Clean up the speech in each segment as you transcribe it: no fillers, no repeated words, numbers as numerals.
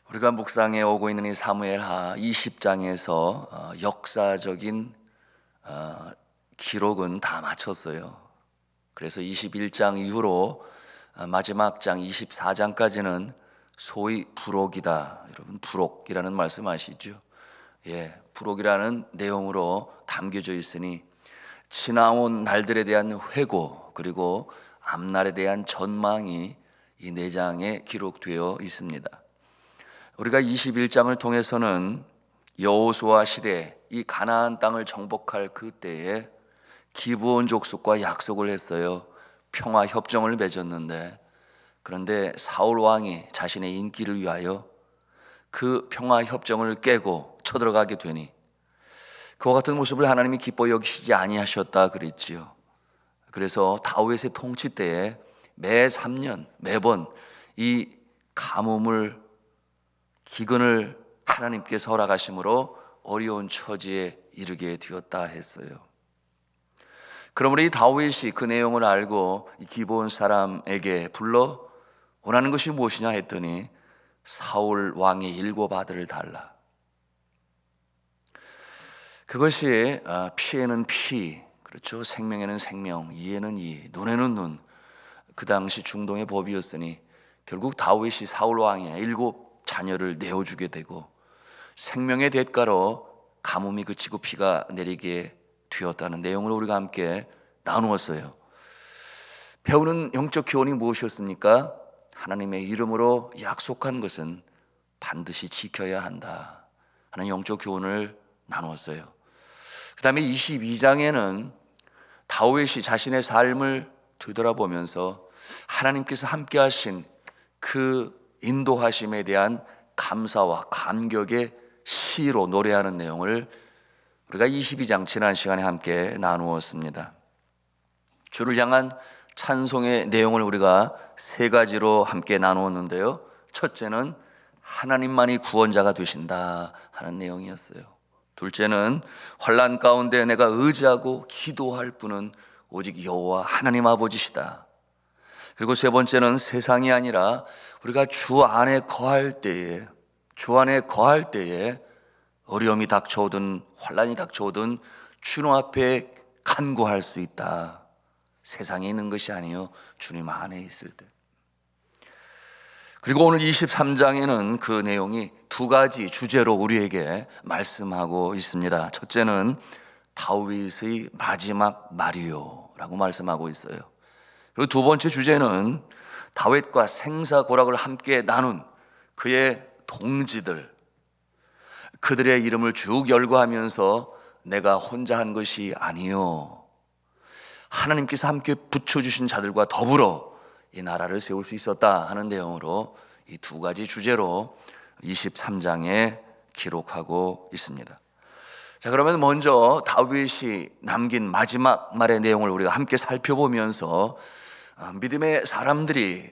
우리가 묵상해 오고 있는 이 사무엘하 20장에서 역사적인 기록은 다 마쳤어요. 그래서 21장 이후로 마지막 장 24장까지는 소위 부록이다. 여러분, 부록이라는 말씀 아시죠? 부록이라는 내용으로 담겨져 있으니 지나온 날들에 대한 회고, 그리고 앞날에 대한 전망이 이 4장에 기록되어 있습니다. 우리가 21장을 통해서는 여호수아 시대 이 가나안 땅을 정복할 그때에 기브온 족속과 약속을 했어요. 평화 협정을 맺었는데, 그런데 사울 왕이 자신의 인기를 위하여 그 평화 협정을 깨고 쳐들어가게 되니 그와 같은 모습을 하나님이 기뻐 여기시지 아니하셨다 그랬지요. 그래서 다윗의 통치 때에 매 3년 매번 이 가뭄을 기근을 하나님께서 허락하심으로 어려운 처지에 이르게 되었다 했어요. 그러므로 이 다윗이 그 내용을 알고 이 기브온 사람에게 불러 원하는 것이 무엇이냐 했더니 사울 왕의 7 아들을 달라. 그것이 피에는 피, 그렇죠, 생명에는 생명, 이에는 이, 눈에는 눈, 그 당시 중동의 법이었으니 결국 다윗이 사울 왕의 7 자녀를 내어주게 되고 생명의 대가로 가뭄이 그치고 비가 내리게 되었다는 내용을 우리가 함께 나누었어요. 배우는 영적 교훈이 무엇이었습니까? 하나님의 이름으로 약속한 것은 반드시 지켜야 한다 하는 영적 교훈을 나누었어요. 그 다음에 22장에는 다윗이 자신의 삶을 되돌아보면서 하나님께서 함께 하신 그 인도하심에 대한 감사와 감격의 시로 노래하는 내용을 우리가 22장 지난 시간에 함께 나누었습니다. 주를 향한 찬송의 내용을 우리가 3가지로 함께 나누었는데요. 첫째는 하나님만이 구원자가 되신다 하는 내용이었어요. 둘째는 환난 가운데 내가 의지하고 기도할 분은 오직 여호와 하나님 아버지시다. 그리고 세 번째는 세상이 아니라 우리가 주 안에 거할 때에 어려움이 닥쳐오든 환난이 닥쳐오든 주님 앞에 간구할 수 있다. 세상에 있는 것이 아니요 주님 안에 있을 때. 그리고 오늘 23장에는 그 내용이 2가지 주제로 우리에게 말씀하고 있습니다. 첫째는 다윗의 마지막 말이요라고 말씀하고 있어요. 그리고 2번째 주제는 다윗과 생사고락을 함께 나눈 그의 동지들, 그들의 이름을 쭉 열거하면서 내가 혼자 한 것이 아니요 하나님께서 함께 붙여주신 자들과 더불어 이 나라를 세울 수 있었다 하는 내용으로 이 2가지 주제로 23장에 기록하고 있습니다. 자, 그러면 먼저 다윗이 남긴 마지막 말의 내용을 우리가 함께 살펴보면서 믿음의 사람들이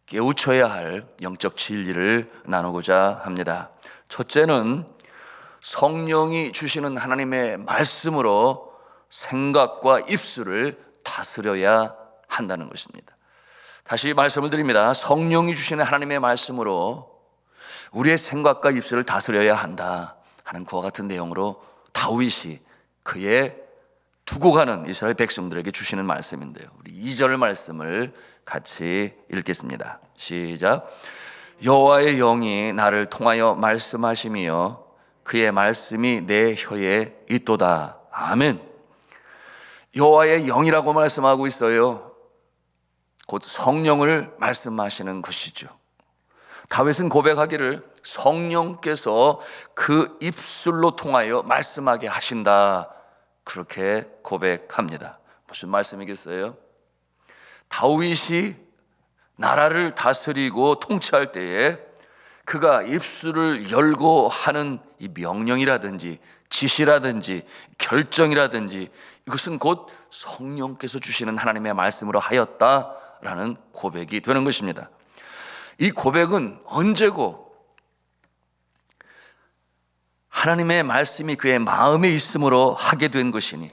깨우쳐야 할 영적 진리를 나누고자 합니다. 첫째는 성령이 주시는 하나님의 말씀으로 생각과 입술을 다스려야 한다는 것입니다. 다시 말씀을 드립니다. 성령이 주시는 하나님의 말씀으로 우리의 생각과 입술을 다스려야 한다 하는 그와 같은 내용으로 다윗이 그의 두고 가는 이스라엘 백성들에게 주시는 말씀인데요. 우리 2절 말씀을 같이 읽겠습니다. 시작. 여호와의 영이 나를 통하여 말씀하시며 그의 말씀이 내 혀에 있도다. 아멘. 여호와의 영이라고 말씀하고 있어요. 곧 성령을 말씀하시는 것이죠. 다윗은 고백하기를 성령께서 그 입술로 통하여 말씀하게 하신다, 그렇게 고백합니다. 무슨 말씀이겠어요? 다윗이 나라를 다스리고 통치할 때에 그가 입술을 열고 하는 이 명령이라든지 지시라든지 결정이라든지 이것은 곧 성령께서 주시는 하나님의 말씀으로 하였다라는 고백이 되는 것입니다. 이 고백은 언제고 하나님의 말씀이 그의 마음에 있음으로 하게 된 것이니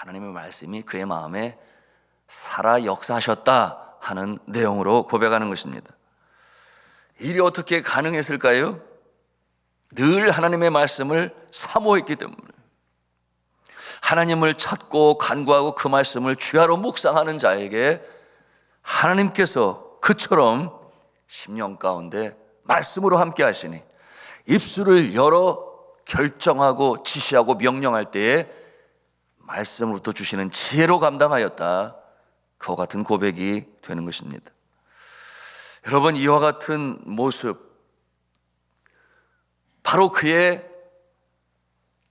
하나님의 말씀이 그의 마음에 살아 역사하셨다 하는 내용으로 고백하는 것입니다. 일이 어떻게 가능했을까요? 늘 하나님의 말씀을 사모했기 때문에, 하나님을 찾고 간구하고 그 말씀을 주야로 묵상하는 자에게 하나님께서 그처럼 심령 가운데 말씀으로 함께 하시니 입술을 열어 결정하고 지시하고 명령할 때에 말씀으로부터 주시는 지혜로 감당하였다, 그와 같은 고백이 되는 것입니다. 여러분, 이와 같은 모습, 바로 그의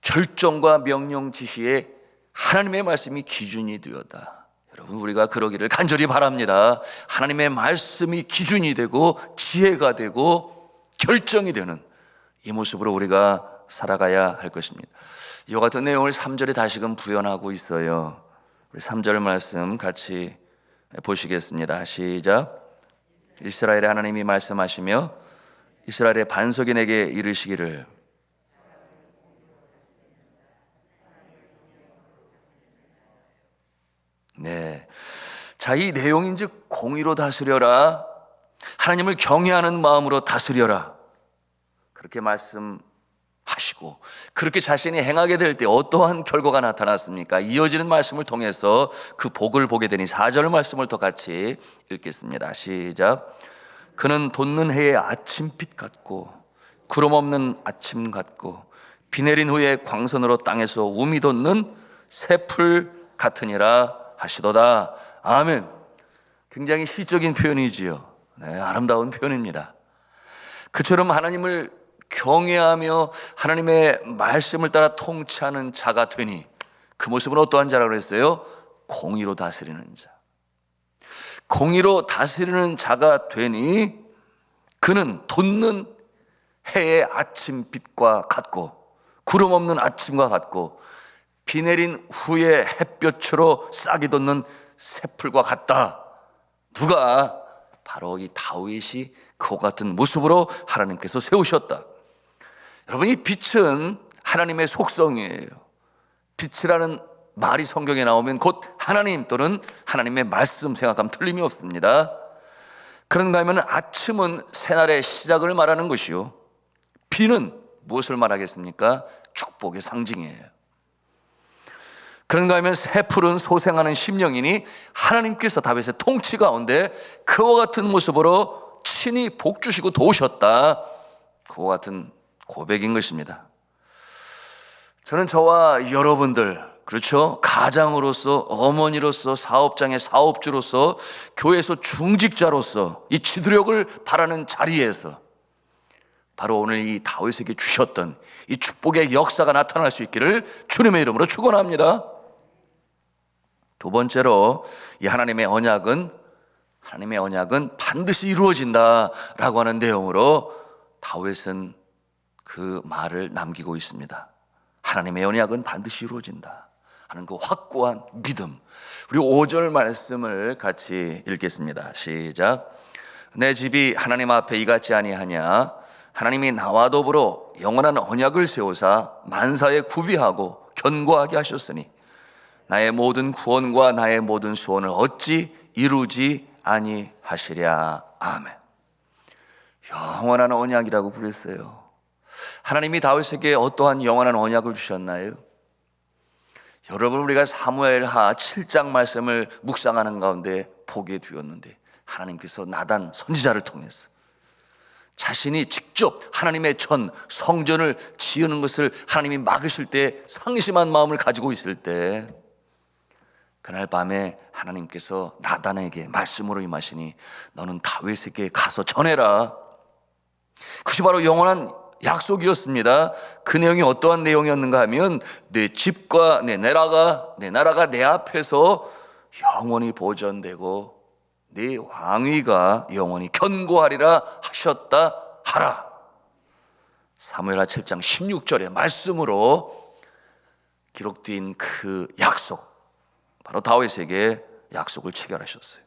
결정과 명령 지시에 하나님의 말씀이 기준이 되었다. 여러분, 우리가 그러기를 간절히 바랍니다. 하나님의 말씀이 기준이 되고 지혜가 되고 결정이 되는 이 모습으로 우리가 살아가야 할 것입니다. 이와 같은 내용을 3절에 다시금 부연하고 있어요. 우리 3절 말씀 같이 보시겠습니다. 시작. 이스라엘의 하나님이 말씀하시며 이스라엘의 반석인에게 이르시기를, 네. 자, 이 내용인즉 공의로 다스려라, 하나님을 경외하는 마음으로 다스려라, 그렇게 말씀하시고 그렇게 자신이 행하게 될 때 어떠한 결과가 나타났습니까? 이어지는 말씀을 통해서 그 복을 보게 되니 4절 말씀을 더 같이 읽겠습니다. 시작. 그는 돋는 해의 아침빛 같고 구름 없는 아침 같고 비 내린 후에 광선으로 땅에서 우미 돋는 새풀 같으니라 하시도다. 아멘. 굉장히 시적인 표현이지요. 네, 아름다운 표현입니다. 그처럼 하나님을 경외하며 하나님의 말씀을 따라 통치하는 자가 되니 그 모습은 어떠한 자라고 했어요? 공의로 다스리는 자. 공의로 다스리는 자가 되니 그는 돋는 해의 아침빛과 같고 구름 없는 아침과 같고 비 내린 후에 햇볕으로 싹이 돋는 새풀과 같다. 누가? 바로 이 다윗이 그와 같은 모습으로 하나님께서 세우셨다. 여러분, 이 빛은 하나님의 속성이에요. 빛이라는 말이 성경에 나오면 곧 하나님 또는 하나님의 말씀 생각하면 틀림이 없습니다. 그런가 하면 아침은 새날의 시작을 말하는 것이요, 비는 무엇을 말하겠습니까? 축복의 상징이에요. 그런가 하면 새풀은 소생하는 심령이니 하나님께서 다윗의 통치 가운데 그와 같은 모습으로 친히 복 주시고 도우셨다, 그와 같은 고백인 것입니다. 저는 저와 여러분들, 그렇죠? 가장으로서, 어머니로서, 사업장의 사업주로서, 교회에서 중직자로서 이 지도력을 바라는 자리에서 바로 오늘 이 다윗에게 주셨던 이 축복의 역사가 나타날 수 있기를 주님의 이름으로 축원합니다. 두 번째로, 이 하나님의 언약은 반드시 이루어진다라고 하는 내용으로 다윗은 그 말을 남기고 있습니다. 하나님의 언약은 반드시 이루어진다 하는 그 확고한 믿음. 우리 5절 말씀을 같이 읽겠습니다. 시작. 내 집이 하나님 앞에 이같지 아니하냐? 하나님이 나와 더불어 영원한 언약을 세우사 만사에 구비하고 견고하게 하셨으니 나의 모든 구원과 나의 모든 소원을 어찌 이루지 아니하시랴. 아멘. 영원한 언약이라고 그랬어요. 하나님이 다윗에게 어떠한 영원한 언약을 주셨나요? 여러분, 우리가 사무엘하 7장 말씀을 묵상하는 가운데 보게 되었는데, 하나님께서 나단 선지자를 통해서 자신이 직접 하나님의 전 성전을 지으는 것을 하나님이 막으실 때 상심한 마음을 가지고 있을 때, 그날 밤에 하나님께서 나단에게 말씀으로 임하시니 너는 다윗에게 가서 전해라. 그것이 바로 영원한 약속이었습니다. 그 내용이 어떠한 내용이었는가 하면 내 집과 내 나라가 내 앞에서 영원히 보존되고 네 왕위가 영원히 견고하리라 하셨다 하라. 사무엘하 7장 16절의 말씀으로 기록된 그 약속, 바로 다윗에게 약속을 체결하셨어요.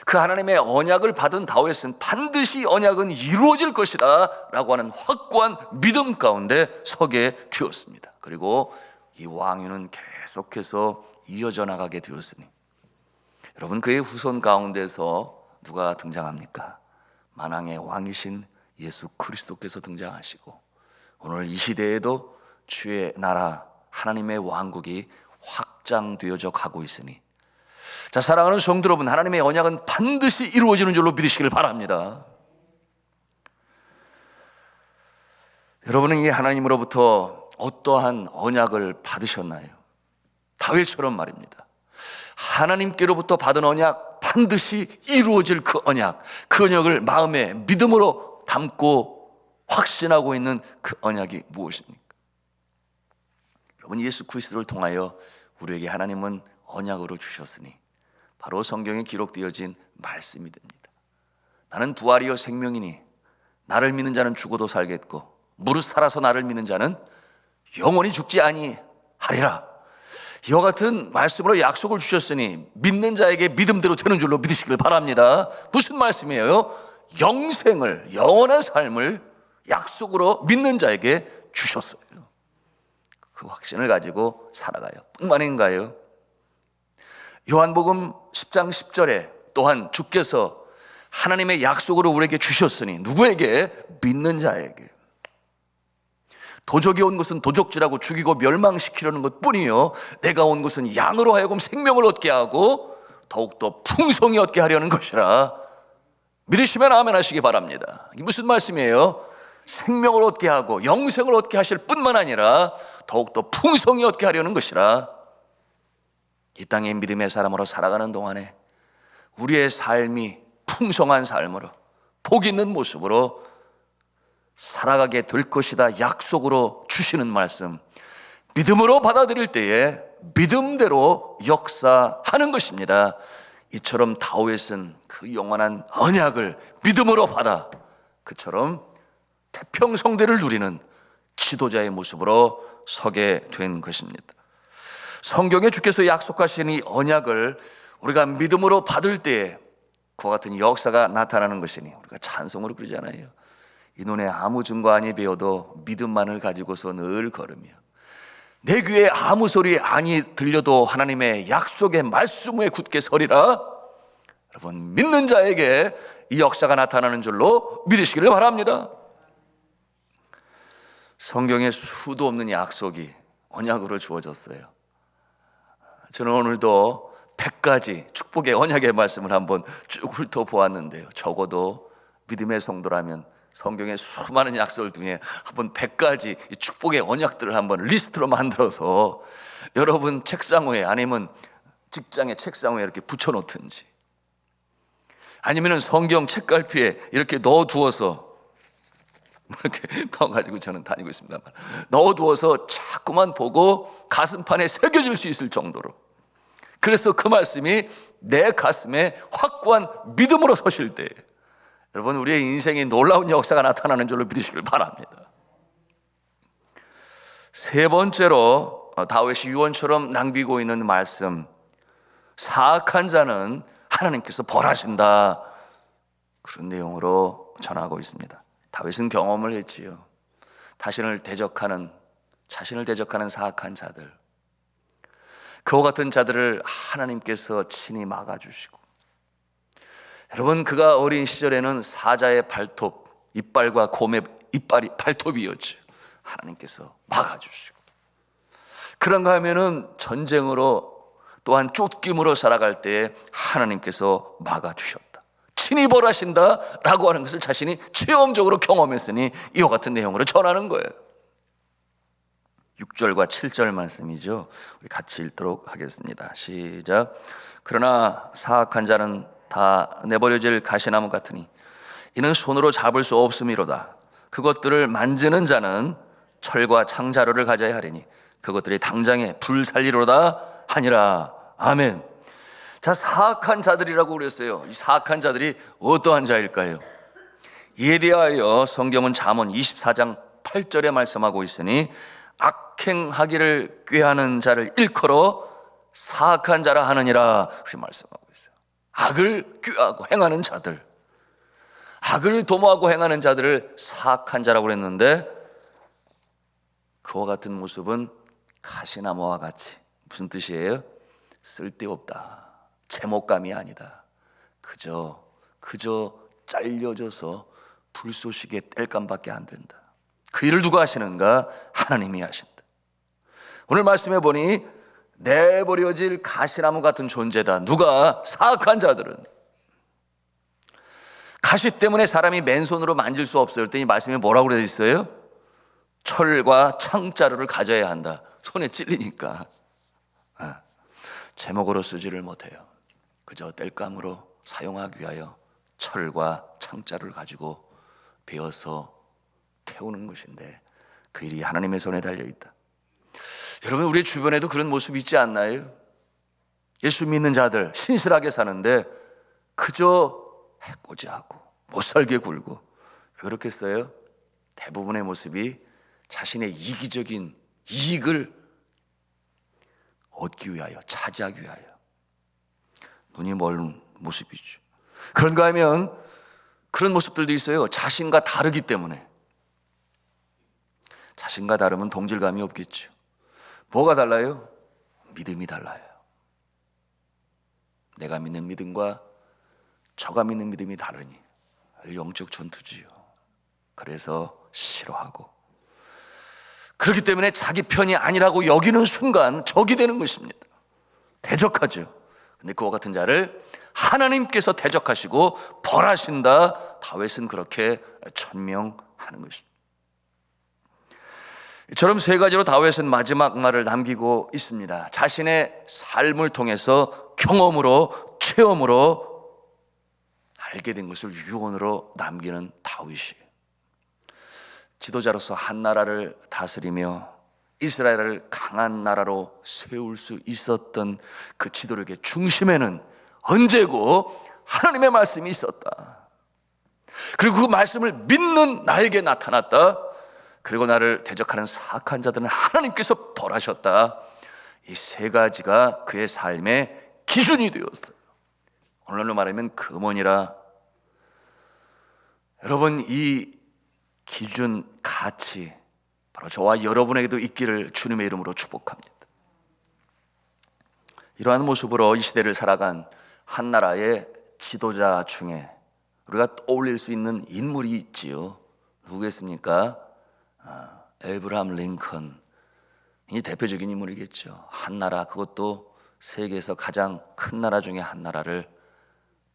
그 하나님의 언약을 받은 다윗은 반드시 언약은 이루어질 것이다 라고 하는 확고한 믿음 가운데 서게 되었습니다. 그리고 이 왕위는 계속해서 이어져 나가게 되었으니, 여러분, 그의 후손 가운데서 누가 등장합니까? 만왕의 왕이신 예수 그리스도께서 등장하시고, 오늘 이 시대에도 주의 나라 하나님의 왕국이 확장되어져 가고 있으니, 자, 사랑하는 성도 여러분, 하나님의 언약은 반드시 이루어지는 줄로 믿으시길 바랍니다. 여러분은 이 하나님으로부터 어떠한 언약을 받으셨나요? 다윗처럼 말입니다. 하나님께로부터 받은 언약, 반드시 이루어질 그 언약을 마음에 믿음으로 담고 확신하고 있는 그 언약이 무엇입니까? 여러분, 예수 그리스도를 통하여 우리에게 하나님은 언약으로 주셨으니 바로 성경에 기록되어진 말씀이 됩니다. 나는 부활이요 생명이니 나를 믿는 자는 죽어도 살겠고 무릇 살아서 나를 믿는 자는 영원히 죽지 아니하리라. 이와 같은 말씀으로 약속을 주셨으니 믿는 자에게 믿음대로 되는 줄로 믿으시길 바랍니다. 무슨 말씀이에요? 영생을, 영원한 삶을 약속으로 믿는 자에게 주셨어요. 그 확신을 가지고 살아가요. 뿐만 아닌가요? 요한복음 10장 10절에 또한 주께서 하나님의 약속으로 우리에게 주셨으니, 누구에게? 믿는 자에게. 도적이 온 것은 도적질하고 죽이고 멸망시키려는 것 뿐이요, 내가 온 것은 양으로 하여금 생명을 얻게 하고 더욱더 풍성히 얻게 하려는 것이라. 믿으시면 아멘 하시기 바랍니다. 이게 무슨 말씀이에요? 생명을 얻게 하고 영생을 얻게 하실 뿐만 아니라 더욱더 풍성히 얻게 하려는 것이라. 이 땅의 믿음의 사람으로 살아가는 동안에 우리의 삶이 풍성한 삶으로, 복 있는 모습으로 살아가게 될 것이다 약속으로 주시는 말씀, 믿음으로 받아들일 때에 믿음대로 역사하는 것입니다. 이처럼 다윗은 그 영원한 언약을 믿음으로 받아 그처럼 태평성대를 누리는 지도자의 모습으로 서게 된 것입니다. 성경에 주께서 약속하신 이 언약을 우리가 믿음으로 받을 때에 그와 같은 역사가 나타나는 것이니 우리가 찬송으로 그러잖아요. 이 눈에 아무 증거 아니 배어도 믿음만을 가지고서 늘 걸으며, 내 귀에 아무 소리 아니 들려도 하나님의 약속의 말씀 위에 굳게 서리라. 여러분, 믿는 자에게 이 역사가 나타나는 줄로 믿으시기를 바랍니다. 성경에 수도 없는 약속이 언약으로 주어졌어요. 저는 오늘도 100가지 축복의 언약의 말씀을 한번 쭉 훑어보았는데요, 적어도 믿음의 성도라면 성경의 수많은 약속을 중에 한번 100가지 축복의 언약들을 한번 리스트로 만들어서 여러분 책상 위에, 아니면 직장의 책상 위에 이렇게 붙여놓든지, 아니면 성경 책갈피에 이렇게 넣어두어서 이렇게 넣어가지고 저는 다니고 있습니다만, 넣어두어서 자꾸만 보고 가슴판에 새겨질 수 있을 정도로, 그래서 그 말씀이 내 가슴에 확고한 믿음으로 서실 때 여러분, 우리의 인생에 놀라운 역사가 나타나는 줄로 믿으시길 바랍니다. 세 번째로 다윗이 유언처럼 남기고 있는 말씀, 사악한 자는 하나님께서 벌하신다, 그런 내용으로 전하고 있습니다. 다윗은 경험을 했지요. 자신을 대적하는 사악한 자들, 그와 같은 자들을 하나님께서 친히 막아주시고, 여러분, 그가 어린 시절에는 사자의 발톱, 이빨과 곰의 이빨이 발톱이었죠. 하나님께서 막아주시고, 그런가 하면은 전쟁으로 또한 쫓김으로 살아갈 때에 하나님께서 막아주셨다, 친히 벌하신다라고 하는 것을 자신이 체험적으로 경험했으니 이와 같은 내용으로 전하는 거예요. 6절과 7절 말씀이죠. 우리 같이 읽도록 하겠습니다. 시작. 그러나 사악한 자는 다 내버려질 가시나무 같으니 이는 손으로 잡을 수 없음이로다. 그것들을 만지는 자는 철과 창자루를 가져야 하리니 그것들이 당장에 불살리로다 하니라. 아멘. 자, 사악한 자들이라고 그랬어요. 이 사악한 자들이 어떠한 자일까요? 이에 대하여 성경은 잠언 24장 8절에 말씀하고 있으니 악행하기를 꾀하는 자를 일컬어 사악한 자라 하느니라, 그렇게 말씀하고 있어요. 악을 꾀하고 행하는 자들, 악을 도모하고 행하는 자들을 사악한 자라고 그랬는데, 그와 같은 모습은 가시나무와 같이. 무슨 뜻이에요? 쓸데없다, 제목감이 아니다. 그저 잘려져서 불쏘시개 땔감밖에 안 된다. 그 일을 누가 하시는가? 하나님이 하신다. 오늘 말씀해 보니 내버려질 가시나무 같은 존재다. 누가? 사악한 자들은. 가시 때문에 사람이 맨손으로 만질 수 없어요. 그랬더니 말씀에 뭐라고 그래 있어요? 철과 창자루를 가져야 한다. 손에 찔리니까. 제목으로 쓰지를 못해요. 그저 땔감으로 사용하기 위하여 철과 창자루를 가지고 베어서 태우는 것인데 그 일이 하나님의 손에 달려있다. 여러분, 우리 주변에도 그런 모습이 있지 않나요? 예수 믿는 자들 신실하게 사는데 그저 해코지하고 못살게 굴고. 왜 그렇겠어요? 대부분의 모습이 자신의 이기적인 이익을 얻기 위하여, 차지하기 위하여 눈이 멀은 모습이죠. 그런가 하면 그런 모습들도 있어요. 자신과 다르기 때문에. 자신과 다르면 동질감이 없겠죠. 뭐가 달라요? 믿음이 달라요. 내가 믿는 믿음과 저가 믿는 믿음이 다르니 영적 전투지요. 그래서 싫어하고, 그렇기 때문에 자기 편이 아니라고 여기는 순간 적이 되는 것입니다. 대적하죠. 근데 그와 같은 자를 하나님께서 대적하시고 벌하신다. 다윗은 그렇게 천명하는 것입니다. 이처럼 세 가지로 다윗은 마지막 말을 남기고 있습니다. 자신의 삶을 통해서 경험으로, 체험으로 알게 된 것을 유언으로 남기는 다윗이에요. 지도자로서 한 나라를 다스리며 이스라엘을 강한 나라로 세울 수 있었던 그 지도력의 중심에는 언제고 하나님의 말씀이 있었다. 그리고 그 말씀을 믿는 나에게 나타났다. 그리고 나를 대적하는 사악한 자들은 하나님께서 벌하셨다. 이 세 가지가 그의 삶의 기준이 되었어요. 오늘날로 말하면 금원이라. 여러분, 이 기준, 가치 바로 저와 여러분에게도 있기를 주님의 이름으로 축복합니다. 이러한 모습으로 이 시대를 살아간 한 나라의 지도자 중에 우리가 떠올릴 수 있는 인물이 있지요. 누구겠습니까? 에이브라함 링컨. 이 대표적인 인물이겠죠. 한 나라, 그것도 세계에서 가장 큰 나라 중에 한 나라를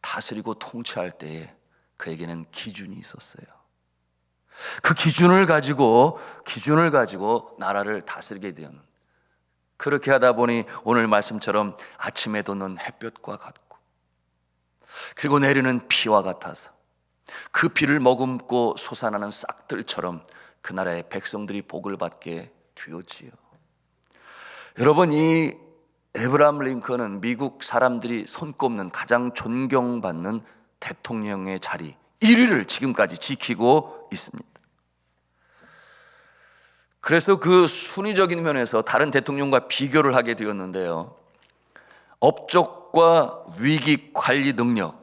다스리고 통치할 때에 그에게는 기준이 있었어요. 그 기준을 가지고 나라를 다스리게 되는, 그렇게 하다 보니 오늘 말씀처럼 아침에 돋는 햇볕과 같고 그리고 내리는 비와 같아서 그 비를 머금고 솟아나는 싹들처럼 그 나라의 백성들이 복을 받게 되었지요. 여러분, 이 에브라함 링컨은 미국 사람들이 손꼽는 가장 존경받는 대통령의 자리 1위를 지금까지 지키고 있습니다. 그래서 그 순위적인 면에서 다른 대통령과 비교를 하게 되었는데요, 업적 위기 관리 능력,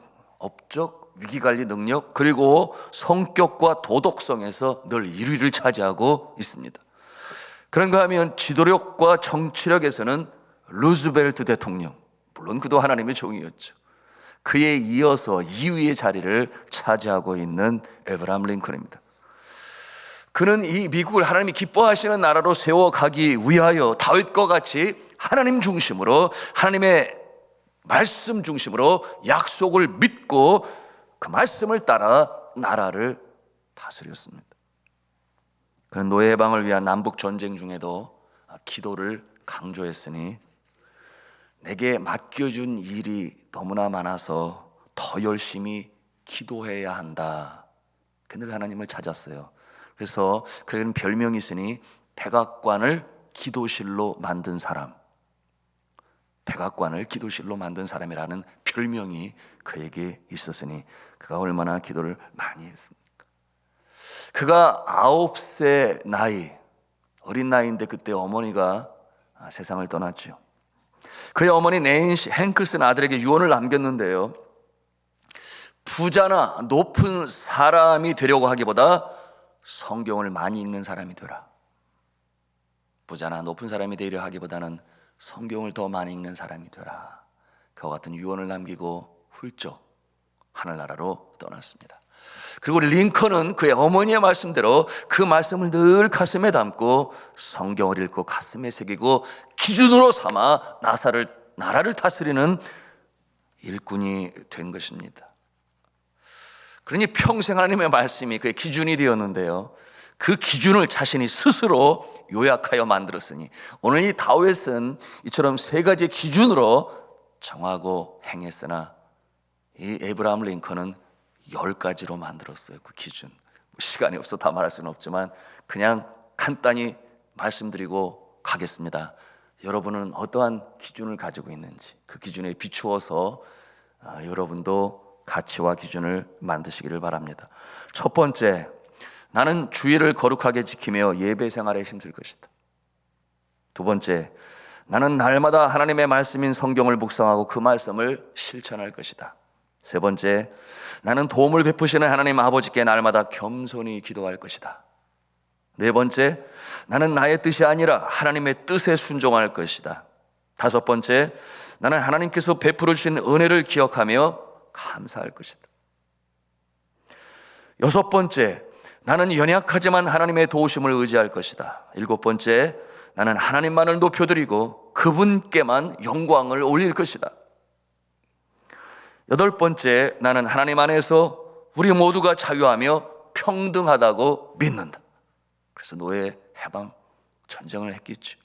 그리고 성격과 도덕성에서 늘 1위를 차지하고 있습니다. 그런가 하면 지도력과 정치력에서는 루즈벨트 대통령, 물론 그도 하나님의 종이었죠. 그에 이어서 2위의 자리를 차지하고 있는 에브라함 링컨입니다. 그는 이 미국을 하나님이 기뻐하시는 나라로 세워가기 위하여 다윗과 같이 하나님 중심으로, 하나님의 말씀 중심으로 약속을 믿고 그 말씀을 따라 나라를 다스렸습니다. 그는 노예 해방을 위한 남북 전쟁 중에도 기도를 강조했으니 내게 맡겨준 일이 너무나 많아서 더 열심히 기도해야 한다. 그늘 하나님을 찾았어요. 그래서 그에게는 별명이 있으니 백악관을 기도실로 만든 사람, 백악관을 기도실로 만든 사람이라는 별명이 그에게 있었으니 그가 얼마나 기도를 많이 했습니까? 그가 9세 나이, 어린 나이인데 그때 어머니가 세상을 떠났죠. 그의 어머니 낸시 행크슨 아들에게 유언을 남겼는데요, 부자나 높은 사람이 되려고 하기보다 성경을 많이 읽는 사람이 되라. 부자나 높은 사람이 되려 하기보다는 성경을 더 많이 읽는 사람이 되라. 그와 같은 유언을 남기고 훌쩍 하늘나라로 떠났습니다. 그리고 링컨은 그의 어머니의 말씀대로 그 말씀을 늘 가슴에 담고 성경을 읽고 가슴에 새기고 기준으로 삼아 나라를 다스리는 일꾼이 된 것입니다. 그러니 평생 하나님의 말씀이 그의 기준이 되었는데요, 그 기준을 자신이 스스로 요약하여 만들었으니 오늘 이 다윗은 이처럼 세 가지 기준으로 정하고 행했으나 이 에브라함 링컨은 10가지로 만들었어요. 그 기준, 시간이 없어 다 말할 수는 없지만 그냥 간단히 말씀드리고 가겠습니다. 여러분은 어떠한 기준을 가지고 있는지 그 기준에 비추어서 여러분도 가치와 기준을 만드시기를 바랍니다. 첫 번째, 나는 주일을 거룩하게 지키며 예배 생활에 힘쓸 것이다. 두 번째, 나는 날마다 하나님의 말씀인 성경을 묵상하고 그 말씀을 실천할 것이다. 세 번째, 나는 도움을 베푸시는 하나님 아버지께 날마다 겸손히 기도할 것이다. 네 번째, 나는 나의 뜻이 아니라 하나님의 뜻에 순종할 것이다. 다섯 번째, 나는 하나님께서 베풀어 주신 은혜를 기억하며 감사할 것이다. 여섯 번째, 나는 연약하지만 하나님의 도우심을 의지할 것이다. 일곱 번째, 나는 하나님만을 높여드리고 그분께만 영광을 올릴 것이다. 여덟 번째, 나는 하나님 안에서 우리 모두가 자유하며 평등하다고 믿는다. 그래서 노예, 해방, 전쟁을 했겠죠.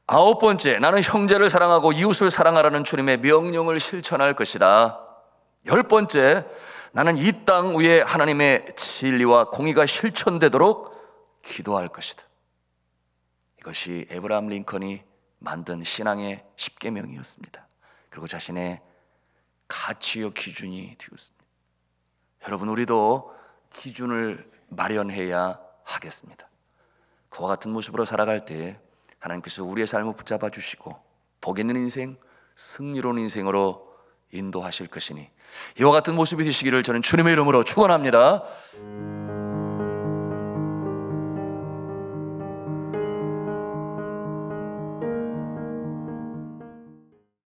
아홉 번째, 나는 형제를 사랑하고 이웃을 사랑하라는 주님의 명령을 실천할 것이다. 열 번째, 나는 이 땅 위에 하나님의 진리와 공의가 실천되도록 기도할 것이다. 이것이 에브라함 링컨이 만든 신앙의 10계명이었습니다. 그리고 자신의 가치요 기준이 되었습니다. 여러분, 우리도 기준을 마련해야 하겠습니다. 그와 같은 모습으로 살아갈 때 하나님께서 우리의 삶을 붙잡아 주시고 복 있는 인생, 승리로운 인생으로 인도하실 것이니 이와 같은 모습이 되시기를 저는 주님의 이름으로 축원합니다.